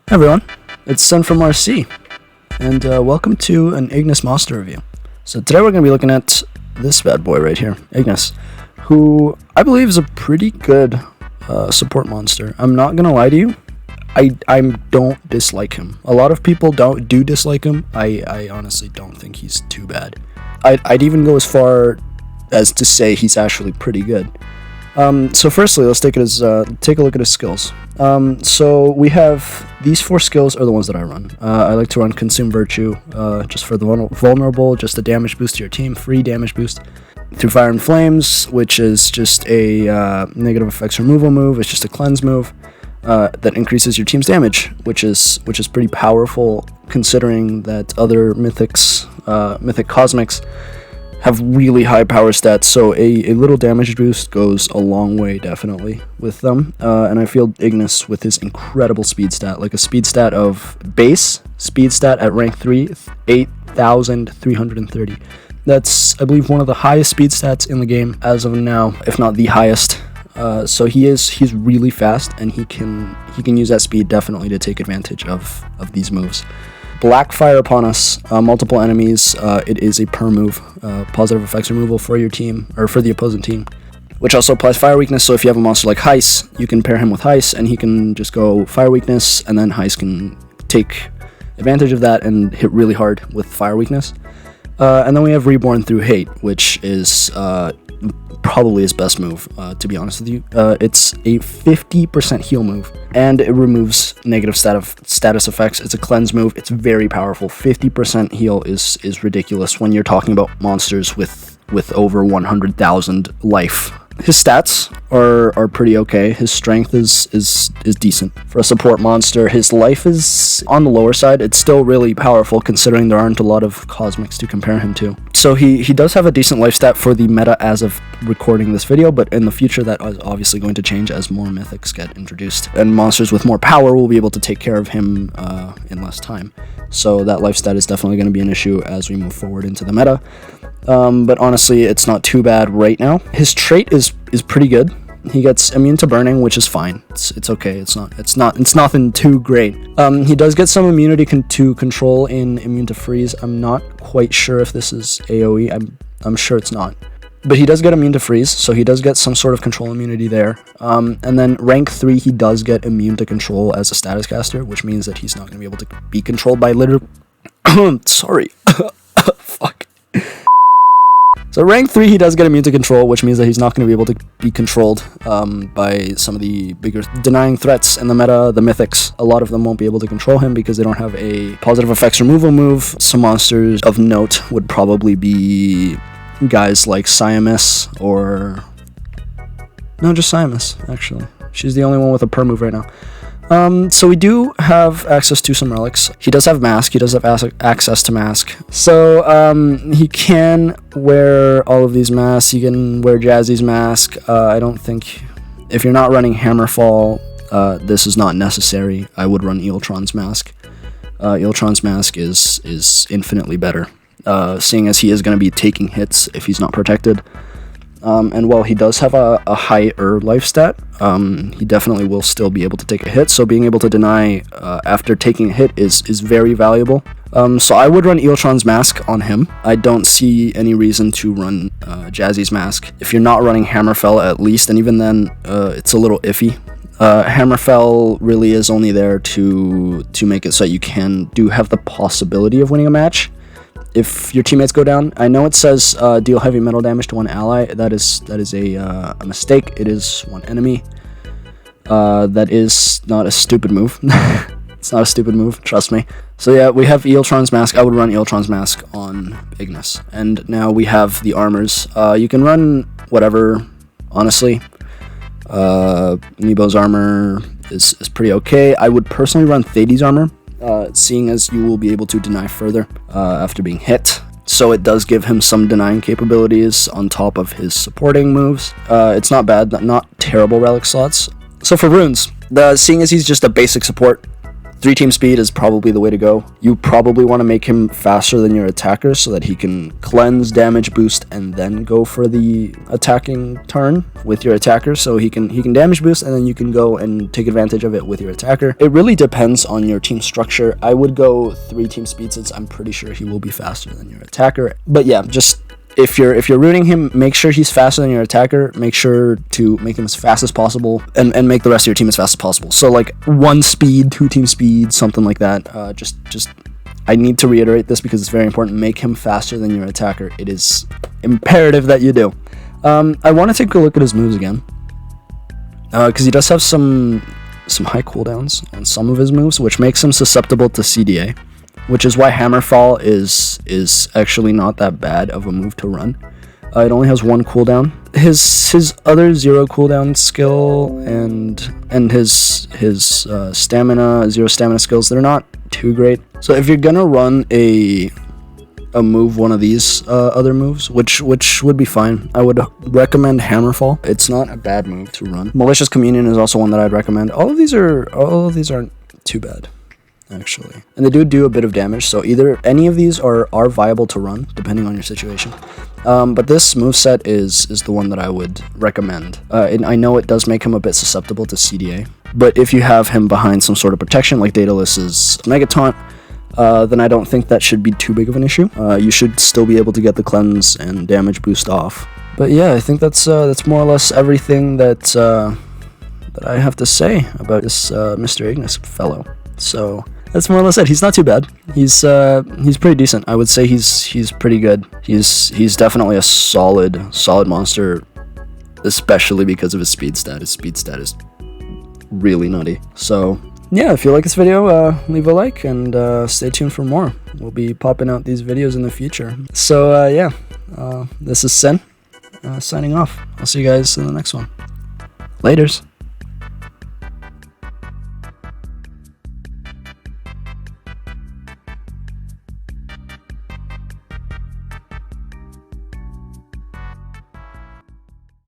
Hey everyone, it's Sen from RC, and welcome to an Ignis monster review. So today we're going to be looking at this bad boy right here, Ignis, who I believe is a pretty good support monster. I'm not going to lie to you, I don't dislike him. A lot of people do dislike him. I honestly don't think he's too bad. I'd even go as far as to say he's actually pretty good. So firstly, let's take a look at his skills. So we have these 4 skills are the ones that I run. I like to run Consume Virtue, just for the vulnerable, just a damage boost to your team, free damage boost. Through Fire and Flames, which is just a negative effects removal move. It's just a cleanse move that increases your team's damage, which is pretty powerful considering that other mythic cosmics have really high power stats, so a little damage boost goes a long way, definitely, with them. And I feel Ignis, with his incredible speed stat, like a speed stat of base, speed stat at rank 3, 8,330. That's, I believe, one of the highest speed stats in the game as of now, if not the highest. So he's really fast, and he can use that speed definitely to take advantage of these moves. Black Fire upon us, multiple enemies, it is a per move, positive effects removal for your team, or for the opposing team, which also applies fire weakness. So if you have a monster like Heis, you can pair him with Heis, and he can just go fire weakness, and then Heis can take advantage of that and hit really hard with fire weakness. And then we have Reborn through Hate, which is probably his best move, to be honest with you. It's a 50% heal move, and it removes negative status effects. It's a cleanse move. It's very powerful. 50% heal is ridiculous when you're talking about monsters with over 100,000 life. His stats are pretty okay. His strength is decent for a support monster. His life is on the lower side. It's still really powerful considering there aren't a lot of cosmics to compare him to. So he does have a decent life stat for the meta as of recording this video, but in the future that is obviously going to change as more mythics get introduced, and monsters with more power will be able to take care of him in less time. So that life stat is definitely going to be an issue as we move forward into the meta. But honestly, it's not too bad right now. His trait is pretty good. He gets immune to burning, which is fine. It's okay. It's nothing too great. He does get some immunity to control in immune to freeze. I'm not quite sure if this is AoE. I'm sure it's not. But he does get immune to freeze, so he does get some sort of control immunity there. And then rank 3, he does get immune to control as a status caster, which means that he's not going to be able to be controlled by sorry. Fuck. So rank 3, he does get immune to control, which means that he's not going to be able to be controlled by some of the bigger denying threats in the meta, the mythics. A lot of them won't be able to control him because they don't have a positive effects removal move. Some monsters of note would probably be guys like Siamis, or... No, just Siamis, actually. She's the only one with a per move right now. So we do have access to some relics. He does have Mask. He does have access to Mask. So, he can wear all of these masks. He can wear Jazzy's Mask. I don't think... If you're not running Hammerfall, this is not necessary. I would run Eeltron's Mask. Eeltron's Mask is infinitely better, seeing as he is going to be taking hits if he's not protected. And while he does have a higher life stat, he definitely will still be able to take a hit, so being able to deny after taking a hit is very valuable. So I would run Eeltron's Mask on him. I don't see any reason to run Jazzy's Mask. If you're not running Hammerfell at least, and even then, it's a little iffy. Hammerfell really is only there to make it so that you do have the possibility of winning a match if your teammates go down. I know it says deal heavy metal damage to one ally. That is a mistake. It is one enemy. That is not a stupid move. It's not a stupid move, trust me. So yeah, we have Eeltron's Mask. I would run Eeltron's Mask on Ignis. And now we have the armors. You can run whatever, honestly. Neebo's armor is pretty okay. I would personally run Thades' armor, seeing as you will be able to deny further after being hit. So it does give him some denying capabilities on top of his supporting moves. It's not bad, not terrible relic slots. So for runes, seeing as he's just a basic support, 3-team speed is probably the way to go. You probably want to make him faster than your attacker so that he can cleanse, damage, boost, and then go for the attacking turn with your attacker. So he can damage boost, and then you can go and take advantage of it with your attacker. It really depends on your team structure. I would go 3-team speed since I'm pretty sure he will be faster than your attacker. But yeah, just if you're rooting him, make sure he's faster than your attacker. Make sure to make him as fast as possible, and make the rest of your team as fast as possible. So like 1 speed, 2-team speed, something like that. Just I need to reiterate this because it's very important. Make him faster than your attacker. It is imperative that you do. I want to take a look at his moves again, because he does have some high cooldowns on some of his moves, which makes him susceptible to CDA. Which is why Hammerfall is actually not that bad of a move to run. It only has 1 cooldown. His other 0 cooldown skill and his stamina 0 stamina skills, they're not too great. So if you're gonna run a move, one of these other moves, which would be fine, I would recommend Hammerfall. It's not a bad move to run. Malicious Communion is also one that I'd recommend. All of these aren't too bad, actually, and they do a bit of damage, so either any of these are viable to run depending on your situation. But this moveset is the one that I would recommend. And I know it does make him a bit susceptible to CDA, but if you have him behind some sort of protection like Daedalus's Mega Taunt, then I don't think that should be too big of an issue. You should still be able to get the cleanse and damage boost off. But yeah, I think that's more or less everything that I have to say about this Mr. Ignis fellow. So that's more or less it. He's not too bad. He's pretty decent. I would say he's pretty good. He's definitely a solid monster, especially because of his speed stat. His speed stat is really nutty. So yeah, if you like this video, leave a like and stay tuned for more. We'll be popping out these videos in the future. So yeah, this is Sen signing off. I'll see you guys in the next one. Laters.